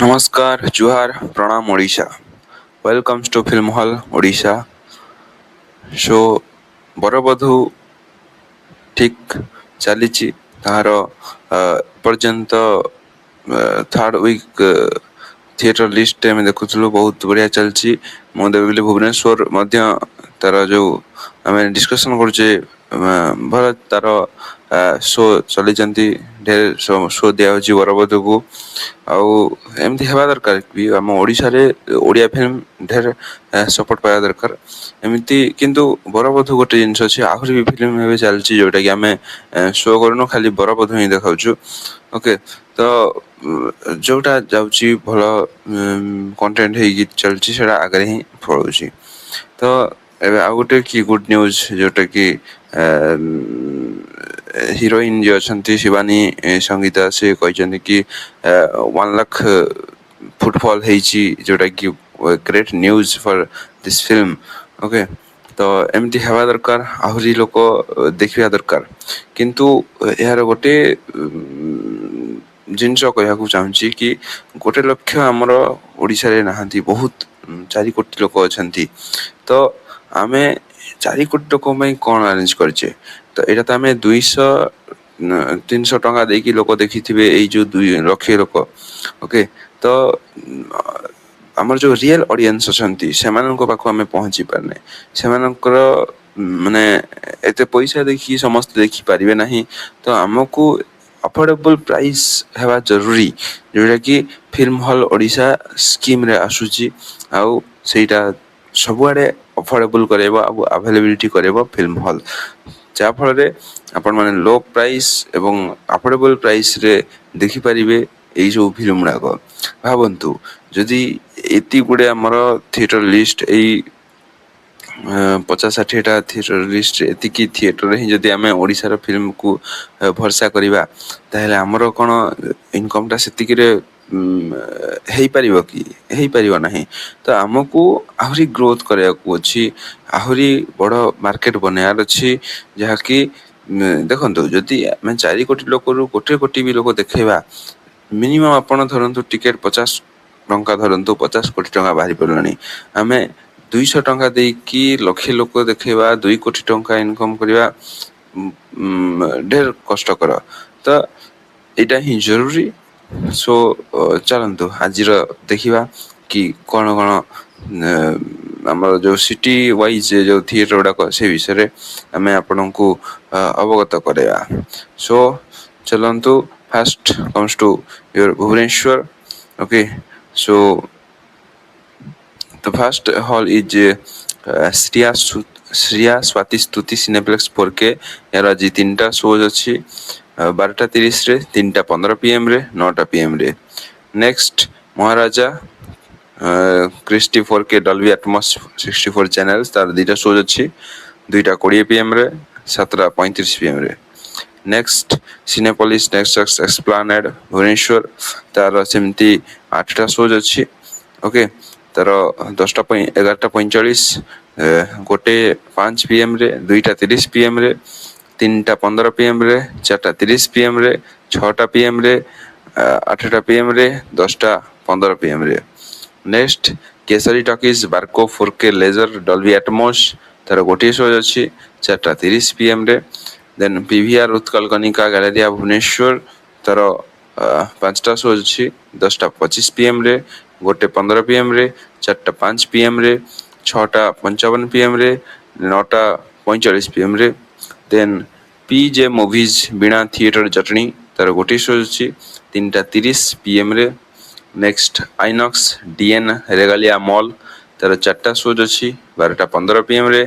नमस्कार जुहार प्रणाम Odisha welcomes to film hall Odisha show Barabadhu ठीक चली तार पर्यंत थर्ड वीक थिएटर लिस्ट आम देखुलु बहुत बढ़िया चलची मुझे भुवनेश्वर तार जो आम डिस्कसन करुचे भल तार शो चली ढेर शो दिया बरबधू को आमती हवा दरकार भी आम ओडिशा रे ओडिया फिल्म ढेर सपोर्ट पाया दरकार एमती किंतु बरबधू गोटे जिनस अच्छे आहरी भी फिल्म चलती जोटा कि आम शो करनु खाली बरबधू ही देखा ओके तो जोटा जाऊँगी भल कंटेंट हो चलती से आगे ही पड़ोसी तो एबे आ गोटे कि गुड न्यूज जोटा कि हिरोइन जो अच्छा शिवानी संगीता से कहते कि 1 लाख फुटफॉल जोटा कि great news for this film okay तो एमती हवा दरकार आहरी लोक देखा दरकार किंतु यार गोटे जिनस कहूँ चाहूँगी कि गोटे लक्ष्य आमर ओडिशा रे नाहांती बहुत 4 कोटी लोक अच्छा तो आम 4 कोटी लोक कौन अरेंज करचे तो यहाँ तो आम 200-300 टंका देकी लोक देखी थे जो 2 लाख लोक ओके तो आमर जो रियल ऑडियंस अच्छा से पाख आम पहुँची पारने से माने एते पैसा देखी समस्त देखी पारे ना तो आमको अफोर्डेबल प्राइस हेबा जरूरी जोटा कि फिल्म हॉल ओडिशा स्कीम रे आसुची आउ सेटा सबुआडे अफोर्डेबल करेबो अवेलेबिलिटी करेबो फिल्म हॉल जा फल रे आपण माने लो प्राइस एवं अफोर्डेबल प्राइस रे देखि परिबे एई जो फिल्म गुड़ाक भावंतु जदि एति गुड़े आमर थिएटर लिस्ट एई 50-60टा थिएटर लिस्ट एतिकी थिएटर ही जदि आम ओडिशार फिल्म को भरसा करिबा ताहेले आमर कोन इनकमटा सेतिकी रे हेई परिबो कि हेई परिबो नाही तो आमको आहरी ग्रोथ करिया को अछि आहरी बड़ मार्केट बनायार अछि जहा कि देखंतु जदि आम 4 कोटी लोक रु 1 कोटी भी लोक देखेबा मिनिमम आपण धरंतु टिकेट 50 टंका धरंतु 50 कोटी टंका बाहरी पड़लानी आम 200 टंका देकी लक्षे लोक देखेबा 2 कोटी टंका इनकम करवा ढेर कष्टकर तो यहाँ ही जरूरी सो चलतु आज देखा कि कौन कौन आम जो सिटी वाइज जो थिएटर गुड़ाक से विषय आम आपण को अवगत करवा सो चलतु first comes to your Bhubaneswar okay so the first hall is Shriya Swati Stuti cineplex 4K यार आज 3टा शोज अच्छी 12:30 रे 3:15 PM रे 9टा PM रे next Maharaja Christie 4K Dolby Atmos 64 channels तार 2टा शोज अच्छी 2:20 PM रे 7:35 PM रे नेक्स्ट सिनेपोलिस नेक्सस एक्सप्लानेड भुवनेश्वर तार सेमती 8टा शोज अच्छी ओके तार 11:45 गोटे 5 PM रे 2:30 PM रे 3:15 PM रे 4:30 PM रे 6टा PM रे 8टा PM रे 10:15 PM रे next Kesari talkies Barco 4K laser Dolby Atmos तार गोटे शो अच्छी 4:30 PM रे then PVR Utkal Kanika Galleria Bhubaneswar तार 5टा शो अच्छी 10:25 PM रे गोटे 15 PM रे 4:05 PM रे 6:55 PM रे 9:45 PM रे then PJ movies Bina theatre Jatni तार गोटे शो अच्छी 3:30 PM रे next INOX DN Regalia mall तार 4टा शो अच्छी 12:15 PM रे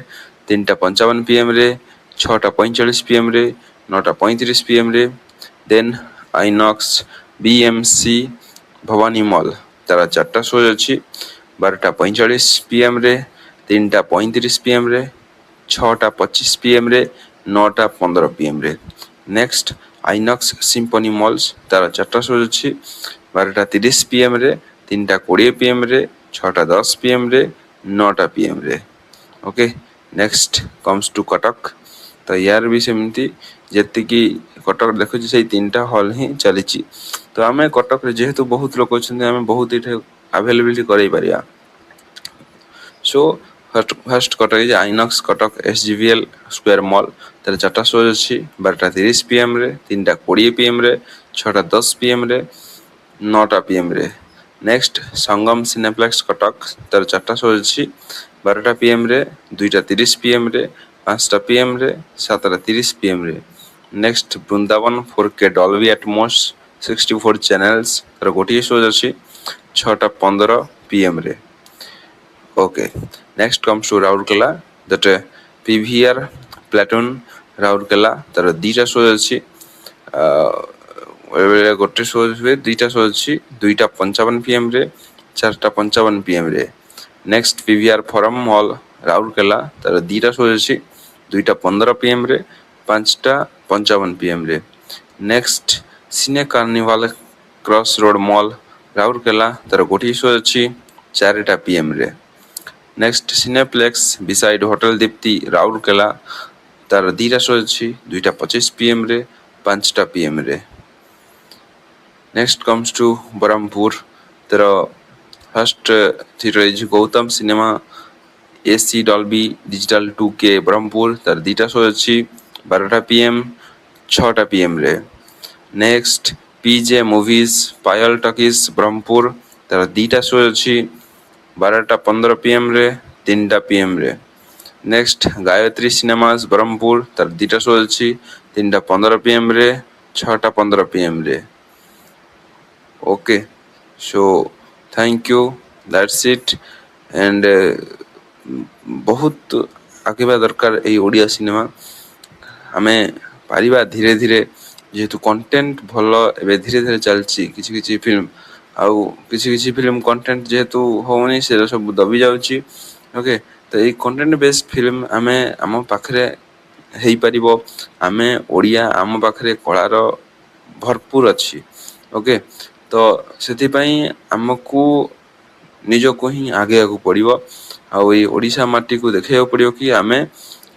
3:55 PM रे 6:45 PM रे 9:35 PM रे then INOX BMC Bhawani mall तार 4टा शो अच्छी 12:45 PM रे 3:35 PM रे 6:25 PM रे 9:15 PM रे नेक्स्ट आइनॉक्स सिम्फनी मॉल्स तार 4टा शो अच्छी 12:30 PM रे 3:20 PM रे 6:10 PM रे 9टा PM रे okay next comes to Cuttack ତ ୟାର ବି ସେମିତି ଯେତିକି କଟକ ଦେଖୁଛି ସେଇ 3ଟା ହଲ୍ ହିଁ ଚାଲିଛି। ତ ଆମେ କଟକରେ ଯେହେତୁ ବହୁତ ଲୋକ ଅଛନ୍ତି ଆମେ ବହୁତ ଏଇଠି ଆଭେଲେବିଲିଟି କରେଇ ପାରିବା। So first Cuttack is INOX Cuttack SGVL square mall. ତାର 4ଟା ଶୋ ଅଛି 12:30 PM ରେ, 3:20 PM ରେ, 6:10 PM ରେ, 9ଟା PM ରେ। ନେକ୍ସଟ ସଙ୍ଗମ ସିନେପ୍ଲେକ୍ସ କଟକ ତାର 4ଟା ଶୋ ଅଛି 12ଟା PM ରେ, 2:30 PM ରେ, 5ଟା PM ରେ, 7:30 PM ରେ। Next Brindaban 4K Dolby Atmos 64 channels ତାର ଗୋଟିଏ ଶୋ ଅଛି 6:15 PM ରେ। Okay, next comes to Raurkela, that PVR Platoon Raurkela ତାର 2ଟା ଶୋ ଅଛି ବେଳେବେଳେ ଗୋଟେ ଶୋ ହୁଏ 2ଟା ଶୋ ଅଛି 2:55 PM ରେ, 4:55 PM ରେ। Next PVR form mall Rourkela ତାର 2ଟା ଶୋ ଅଛି 2:15 PM ରେ, 5:55 PM ରେ। Next Cine Carnival cross road mall Rourkela ତାର ଗୋଟିଏ ଶୋ ଅଛି 4ଟା PM ରେ। Next Cineplex beside hotel Dipti Rourkela ତାର 2ଟା ଶୋ ଅଛି 2:25 PM ରେ, 5ଟା PM ରେ। ନେକ୍ସଟ କମ୍ସ ଟୁ ବ୍ରହ୍ମପୁର ତାର first theatre is Gautam cinema AC Dolby digital 2K Brahmapur ତାର 2ଟା ଶୋ ଅଛି 12ଟା PM, 6ଟା PM ରେ। Next PJ movies Payal talkies Brahmapur ତାର 2ଟା ଶୋ ଅଛି 12:15 PM ରେ, 3ଟା PM ରେ। ନେକ୍ସଟ ଗାୟତ୍ରୀ ସିନେମାସ ବ୍ରହ୍ମପୁର ତାର 2ଟା ଶୋ ଅଛି 3:15 PM ରେ, 6:15 PM ରେ। Okay, so thank you, that's it, and ବହୁତ ଆଗିବା ଦରକାର ଏଇ ଓଡ଼ିଆ ସିନେମା। ଆମେ ପାରିବା ଧୀରେ ଧୀରେ ଯେହେତୁ କଣ୍ଟେଣ୍ଟ ଭଲ ଏବେ ଧୀରେ ଧୀରେ ଚାଲିଛି କିଛି କିଛି ଫିଲ୍ମ ଆଉ କିଛି କିଛି ଫିଲ୍ମ କଣ୍ଟେଣ୍ଟ ଯେହେତୁ ହଉନି ସେଟା ସବୁ ଦବି ଯାଉଛି। ଓକେ, ତ ଏଇ କଣ୍ଟେଣ୍ଟ ବେସ୍ଡ ଫିଲ୍ମ ଆମେ ଆମ ପାଖରେ ହେଇପାରିବ। ଆମେ ଓଡ଼ିଆ ଆମ ପାଖରେ କଳାର ଭରପୁର ଅଛି। ଓକେ, ତ ସେଥିପାଇଁ ଆମକୁ ନିଜକୁ ହିଁ ଆଗେଇବାକୁ ପଡ଼ିବ ଆଉ ଏଇ ଓଡ଼ିଶା ମାଟିକୁ ଦେଖେଇବାକୁ ପଡ଼ିବ କି ଆମେ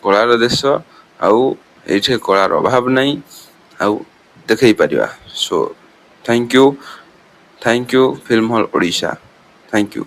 କଳାର ଦେଶ ଆଉ ଏଇଠି କଳାର ଅଭାବ ନାହିଁ ଆଉ ଦେଖେଇ ପାରିବା। So thank you film hall Odisha, thank you.